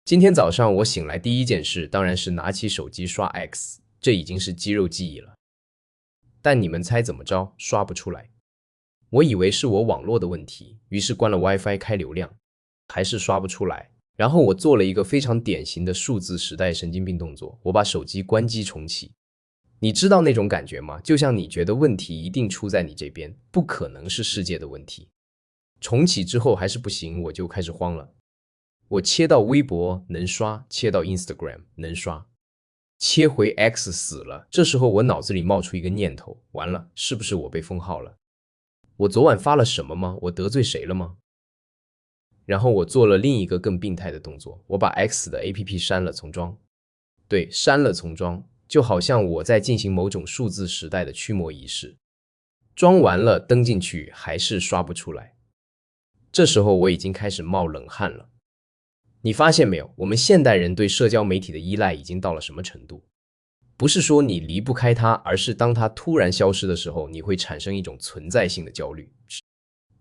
今天早上我醒來第一件事當然是拿起手機刷 X， 這已經是肌肉記憶了。但你們猜怎麼着？刷不出來。我以為是我網絡的問題，於是關了 WiFi 開流量，還是刷不出來。然後我做了一個非常典型的數字時代神經病動作，我把手機關機重啟。你知道那種感覺嗎？就像你覺得問題一定出在你這邊，不可能是世界的問題。重啟之後還是不行，我就開始慌了。我切到微博能刷，切到 Instagram 能刷，切回 X 死了。這時候我腦子裡冒出一個念頭，完了，是不是我被封號了？我昨晚發了什麼嗎？我得罪誰了嗎？然後我做了另一個更病態的動作，我把 X 的 APP 刪了重裝。對，刪了重裝，就好像我在進行某種數字時代的驅魔儀式。裝完了登進去還是刷不出來。這時候我已經開始冒冷汗了。你發現沒有，我們現代人對社交媒體的依賴已經到了什麼程度？不是說你離不開它，而是當它突然消失的時候，你會產生一種存在性的焦慮。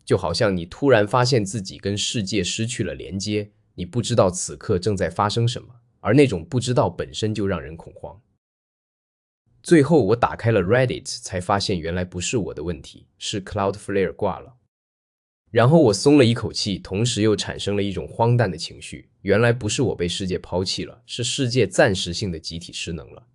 就好像你突然發现自己跟世界失去了連接，你不知道此刻正在发生什麼，而那種不知道本身就讓人恐慌。最後我打開了 Reddit， 才發現原來不是我的問題，是 Cloudflare 掛了。然後我鬆了一口氣，同時又產生了一種荒誕的情緒，原來不是我被世界拋棄了，是世界暫時性的集體失能了。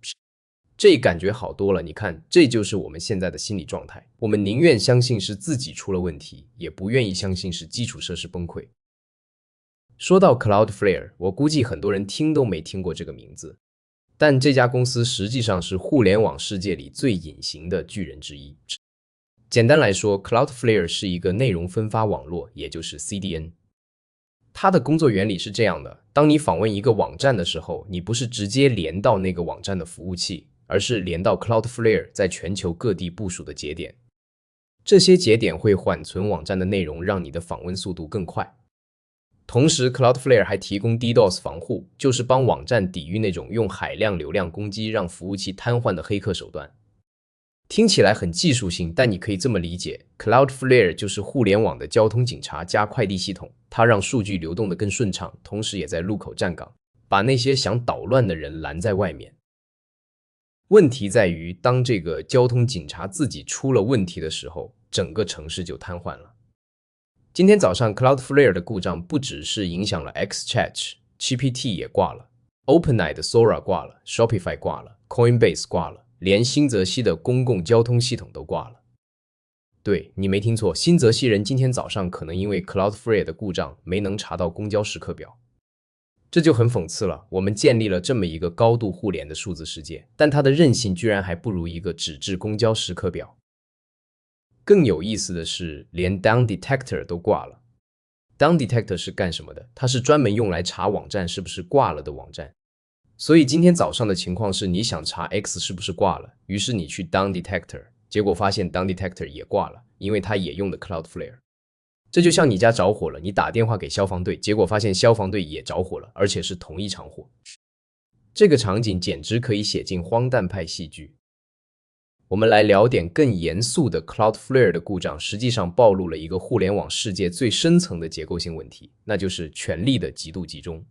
這感覺好多了，你看，這就是我們現在的心理狀態，我們寧願相信是自己出了問題，也不願意相信是基礎設施崩潰。說到 Cloudflare， 我估計很多人聽都沒聽過這個名字，但這家公司實際上是互聯網世界裡最隱形的巨人之一。簡單來說 ，Cloudflare 是一個內容分發網絡，也就是 CDN。它的工作原理是這樣的：當你訪問一個網站的時候，你不是直接連到那個網站的服務器，而是連到 Cloudflare 在全球各地部署的節點。這些節點會緩存網站的內容，讓你的訪問速度更快。同時 ，Cloudflare 還提供 DDoS 防護，就是幫網站抵禦那種用海量流量攻擊讓服務器癱瘓的黑客手段。聽起來很技術性，但你可以這麼理解 ，Cloudflare 就是互聯網的交通警察加快遞系統，它讓數據流動得更順暢，同時也在路口站崗，把那些想搗亂的人攔在外面。問題在於，當這個交通警察自己出了問題的時候，整個城市就癱瘓了。今天早上 Cloudflare 的故障不只是影響了 XChat、GPT 也掛了 ，OpenAI 的 Sora 掛了 ，Shopify 掛了 ，Coinbase 掛了。連新澤西的公共交通系統都掛了。對，你沒聽錯，新澤西人今天早上可能因為 Cloudflare 的故障沒能查到公交時刻表。這就很諷刺了，我們建立了這麼一個高度互聯的數字世界，但它的韌性居然還不如一個紙質公交時刻表。更有意思的是，連 Down Detector 都掛了。Down Detector 是幹什麼的？它是專門用來查網站是不是掛了的網站。所以今天早上的情況是，你想查 X 是不是掛了，於是你去 Down Detector， 結果發現 Down Detector 也掛了，因為它也用的 Cloudflare。這就像你家着火了，你打電話給消防隊，結果發現消防隊也着火了，而且是同一場火。這個場景簡直可以寫進荒誕派戲劇。我們來聊點更嚴肅的 Cloudflare 的故障，實際上暴露了一個互聯網世界最深層的結構性問題，那就是權力的極度集中。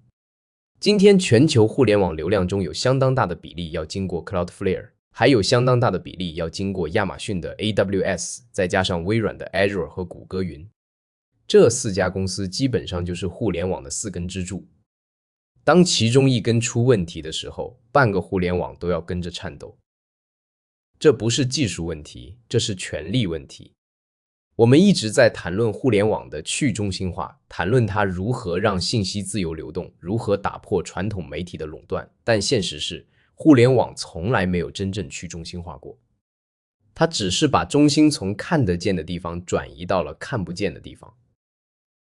今天全球互聯網流量中有相當大的比例要經過 Cloudflare， 還有相當大的比例要經過亞馬遜的 AWS， 再加上微軟的 Azure 和谷歌雲。這四家公司基本上就是互聯網的四根支柱。當其中一根出問題的時候，半個互聯網都要跟着顫抖。這不是技術問題，這是權力問題。我們一直在談論互聯網的去中心化，談論它如何讓信息自由流動，如何打破傳統媒體的壟斷，但現實是，互聯網從來沒有真正去中心化過。它只是把中心從看得見的地方轉移到了看不見的地方。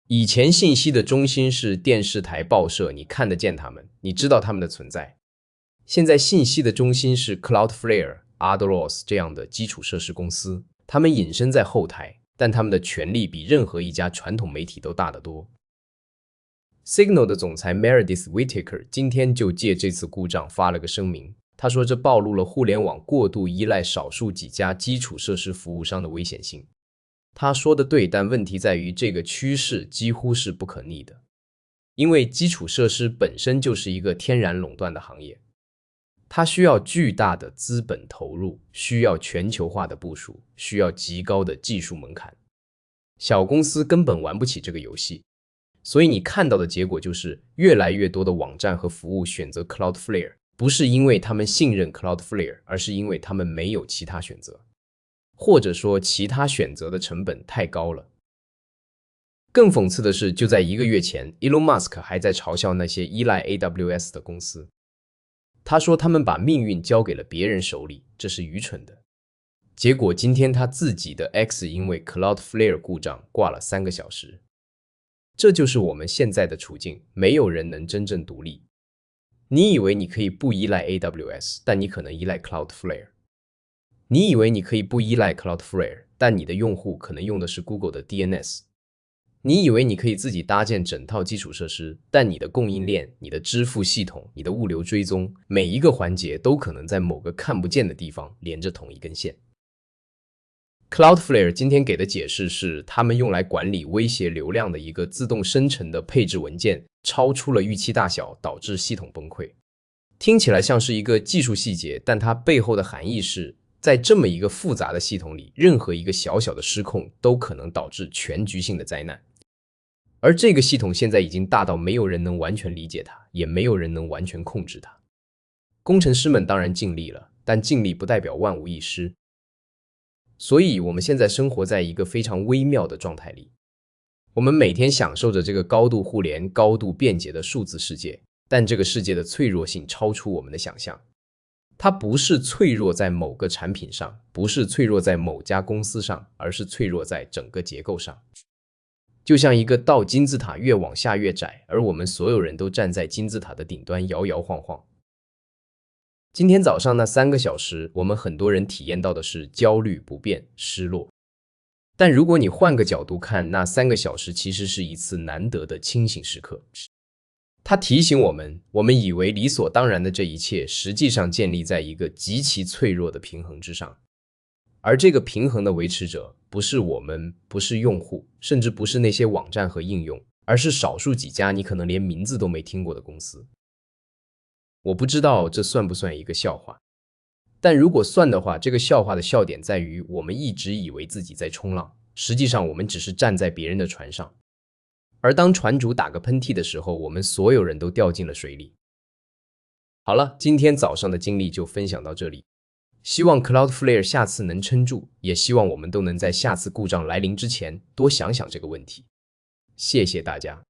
以前信息的中心是電視台、報社，你看得見它們，你知道它們的存在。現在信息的中心是 Cloudflare、Aderos 這樣的基礎設施公司，他們隱身在後台，但他們的權力比任何一家傳統媒體都大得多。Signal 的總裁 Meredith Whittaker 今天就借這次故障發了個聲明，他說這暴露了互聯網過度依賴少數幾家基礎設施服務商的危險性。他說的對，但問題在於這個趨勢幾乎是不可逆的。因為基礎設施本身就是一個天然壟斷的行業，它需要巨大的資本投入，需要全球化的部署，需要極高的技術門檻。小公司根本玩不起這個遊戲，所以你看到的結果就是越來越多的網站和服務選擇 Cloudflare， 不是因為他們信任 Cloudflare， 而是因為他們沒有其他選擇，或者說其他選擇的成本太高了。更諷刺的是，就在1個月前 Elon Musk 還在嘲笑那些依賴 AWS 的公司，他說他們把命運交給了別人手裡，這是愚蠢的。結果今天他自己的 X 因為 Cloudflare 故障掛了3個小時。這就是我們現在的處境，沒有人能真正獨立。你以為你可以不依賴 AWS， 但你可能依賴 Cloudflare。你以為你可以不依賴 Cloudflare， 但你的用戶可能用的是 Google 的 DNS。你以為你可以自己搭建整套基礎設施，但你的供應鏈、你的支付系統、你的物流追蹤，每一個環節都可能在某個看不見的地方連着同一根線。Cloudflare 今天給的解釋是，他們用來管理威脅流量的一個自動生成的配置文件超出了預期大小，導致系統崩潰。聽起來像是一個技術細節，但它背後的含義是，在這麼一個複雜的系統裡，任何一個小小的失控都可能導致全局性的災難。而這個系統現在已經大到沒有人能完全理解它，也沒有人能完全控制它。工程師們當然盡力了，但盡力不代表萬無一失。所以我們現在生活在一個非常微妙的狀態裡。我們每天享受着這個高度互聯、高度便捷的數字世界，但這個世界的脆弱性超出我們的想象。它不是脆弱在某個產品上，不是脆弱在某家公司上，而是脆弱在整個結構上。就像一個倒金字塔越往下越窄，而我們所有人都站在金字塔的頂端搖搖晃晃。今天早上那3個小時，我們很多人體驗到的是焦慮、不便、失落。但如果你換個角度看，那3個小时其實是一次難得的清醒時刻。它提醒我們，我們以為理所當然的這一切，實際上建立在一個極其脆弱的平衡之上。而這個平衡的維持者，不是我們，不是用戶，甚至不是那些網站和應用，而是少數幾家你可能連名字都沒聽過的公司。我不知道這算不算一個笑話，但如果算的話，這個笑話的笑點在於，我們一直以為自己在衝浪，實際上我們只是站在別人的船上。而當船主打個噴嚏的時候，我們所有人都掉進了水裡。好了，今天早上的經歷就分享到這裡。希望 Cloudflare 下次能撐住，也希望我們都能在下次故障來臨之前多想想這個問題。謝謝大家。